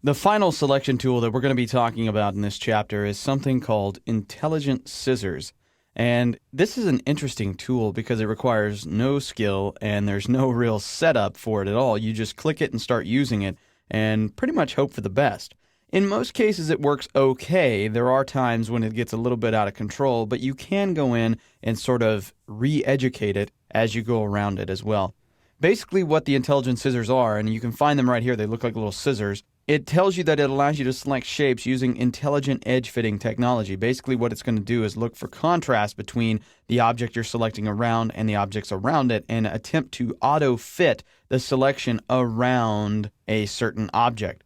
The final selection tool that we're going to be talking about in this chapter is something called Intelligent Scissors. And this is an interesting tool because it requires no skill and there's no real setup for it at all. You just click it and start using it and pretty much hope for the best. In most cases, it works okay. There are times when it gets a little bit out of control, but you can go in and sort of re-educate it as you go around it as well. Basically, what the intelligent scissors are, and you can find them right here, they look like little scissors. It tells you that it allows you to select shapes using intelligent edge fitting technology. Basically, what it's going to do is look for contrast between the object you're selecting around and the objects around it and attempt to auto fit the selection around a certain object.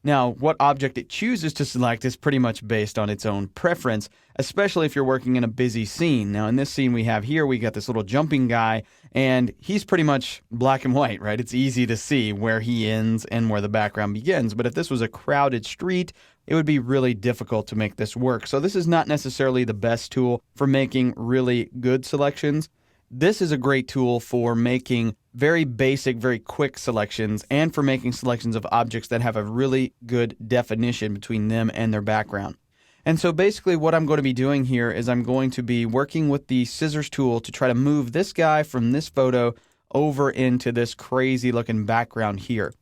Now, what object it chooses to select is pretty much based on its own preference, especially if you're working in a busy scene. Now, in this scene we have here, we got this little jumping guy, and he's pretty much black and white, right? It's easy to see where he ends and where the background begins. But if this was a crowded street, it would be really difficult to make this work. So this is not necessarily the best tool for making really good selections. This is a great tool for making very basic, very quick selections and for making selections of objects that have a really good definition between them and their background. And so basically what I'm going to be doing here is I'm going to be working with the scissors tool to try to move this guy from this photo over into this crazy looking background here.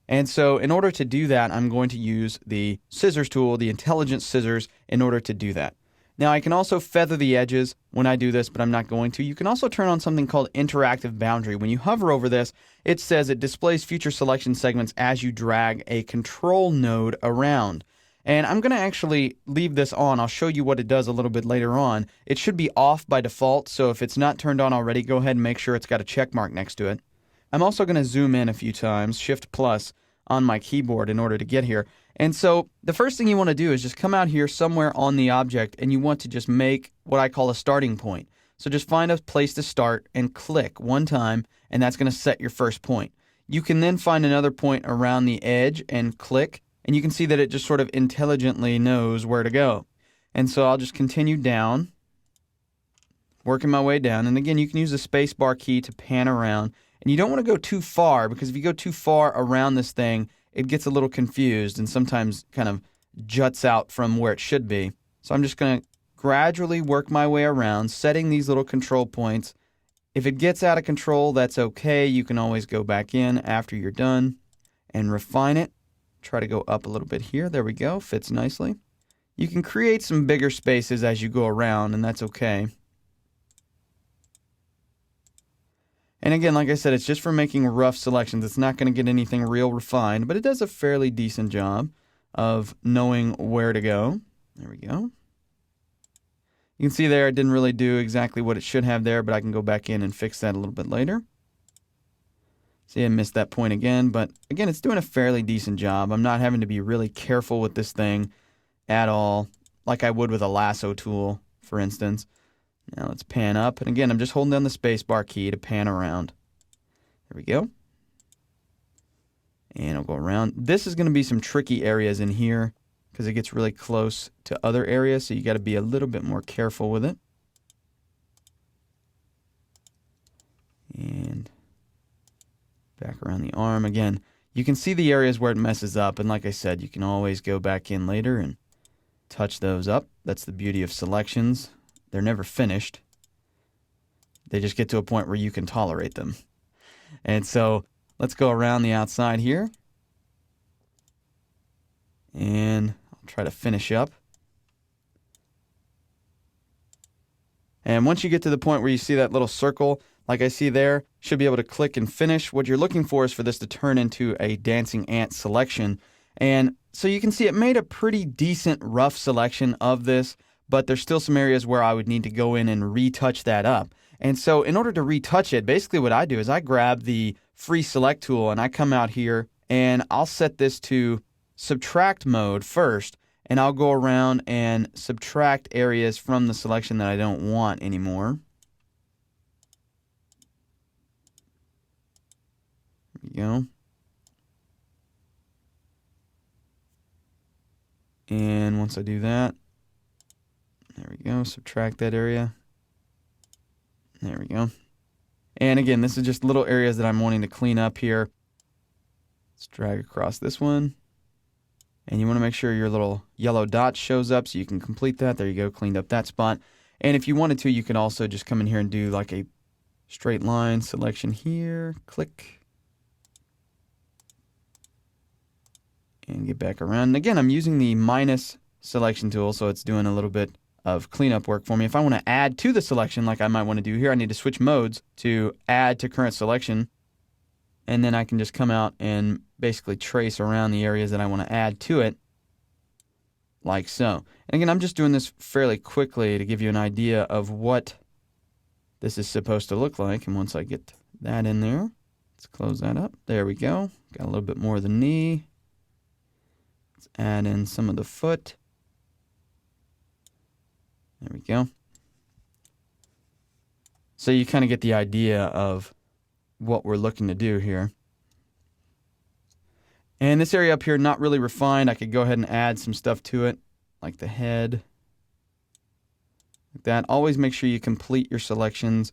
And so in order to do that, I'm going to use the scissors tool, the intelligent scissors, in order to do that. Now, I can also feather the edges when I do this, but I'm not going to. You can also turn on something called interactive boundary. When you hover over this, it says it displays future selection segments as you drag a control node around. And I'm going to actually leave this on. I'll show you what it does a little bit later on. It should be off by default, so if it's not turned on already, go ahead and make sure it's got a check mark next to it. I'm also going to zoom in a few times, Shift plus on my keyboard in order to get here. And so the first thing you want to do is just come out here somewhere on the object and you want to just make what I call a starting point. So just find a place to start and click one time, and that's going to set your first point. You can then find another point around the edge and click, and you can see that it just sort of intelligently knows where to go. And so I'll just continue down, working my way down. And again, you can use the space bar key to pan around. And you don't want to go too far, because if you go too far around this thing, it gets a little confused and sometimes kind of juts out from where it should be. So I'm just going to gradually work my way around, setting these little control points. If it gets out of control, that's okay. You can always go back in after you're done and refine it. Try to go up a little bit here. There we go. Fits nicely. You can create some bigger spaces as you go around, and that's okay. And again, like I said, it's just for making rough selections. It's not going to get anything real refined, but it does a fairly decent job of knowing where to go. There we go. You can see there it didn't really do exactly what it should have there, but I can go back in and fix that a little bit later. See, I missed that point again, but again, it's doing a fairly decent job. I'm not having to be really careful with this thing at all, like I would with a lasso tool, for instance. Now let's pan up. And again, I'm just holding down the space bar key to pan around. There we go. And I'll go around. This is going to be some tricky areas in here because it gets really close to other areas, so you got to be a little bit more careful with it. And back around the arm. Again, you can see the areas where it messes up, and like I said, you can always go back in later and touch those up. That's the beauty of selections. They're never finished. They just get to a point where you can tolerate them. And so let's go around the outside here. And I'll try to finish up. And once you get to the point where you see that little circle, like I see there, should be able to click and finish. What you're looking for is for this to turn into a dancing ant selection. And so you can see it made a pretty decent rough selection of this, but there's still some areas where I would need to go in and retouch that up. And so in order to retouch it, basically what I do is I grab the free select tool and I come out here and I'll set this to subtract mode first, and I'll go around and subtract areas from the selection that I don't want anymore. There we go. And once I do that, there we go, subtract that area. There we go. And again, this is just little areas that I'm wanting to clean up here. Let's drag across this one. And you want to make sure your little yellow dot shows up so you can complete that. There you go, cleaned up that spot. And if you wanted to, you can also just come in here and do like a straight line selection here. Click. And get back around. And again, I'm using the minus selection tool, so it's doing a little bit of cleanup work for me. If I want to add to the selection like I might want to do here, I need to switch modes to add to current selection. And then I can just come out and basically trace around the areas that I want to add to it, like so. And again, I'm just doing this fairly quickly to give you an idea of what this is supposed to look like. And once I get that in there, let's close that up. There we go. Got a little bit more of the knee. Let's add in some of the foot. There we go. So you kind of get the idea of what we're looking to do here. And this area up here, not really refined. I could go ahead and add some stuff to it, like the head. Like that. Always make sure you complete your selections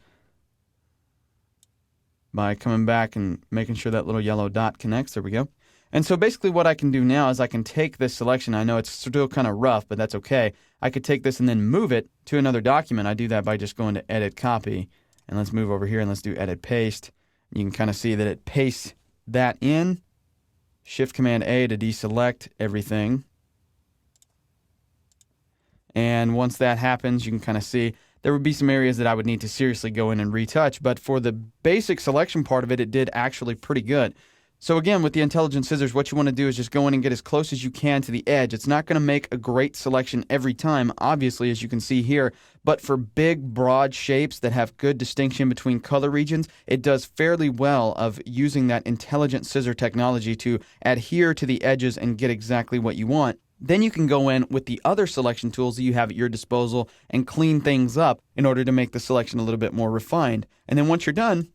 by coming back and making sure that little yellow dot connects. There we go. And so basically what I can do now is I can take this selection. I know it's still kind of rough, but that's okay. I could take this and then move it to another document. I do that by just going to Edit Copy. And let's move over here and let's do Edit Paste. You can kind of see that it pastes that in. Shift Command A to deselect everything. And once that happens, you can kind of see there would be some areas that I would need to seriously go in and retouch. But for the basic selection part of it, it did actually pretty good. So again, with the intelligent scissors, what you want to do is just go in and get as close as you can to the edge. It's not going to make a great selection every time, obviously, as you can see here. But for big, broad shapes that have good distinction between color regions, it does fairly well of using that intelligent scissor technology to adhere to the edges and get exactly what you want. Then you can go in with the other selection tools that you have at your disposal and clean things up in order to make the selection a little bit more refined. And then once you're done,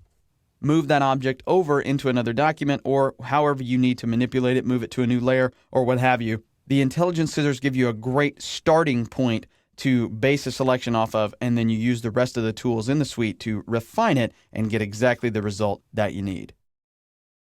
move that object over into another document, or however you need to manipulate it, move it to a new layer or what have you. The intelligent scissors give you a great starting point to base a selection off of, and then you use the rest of the tools in the suite to refine it and get exactly the result that you need.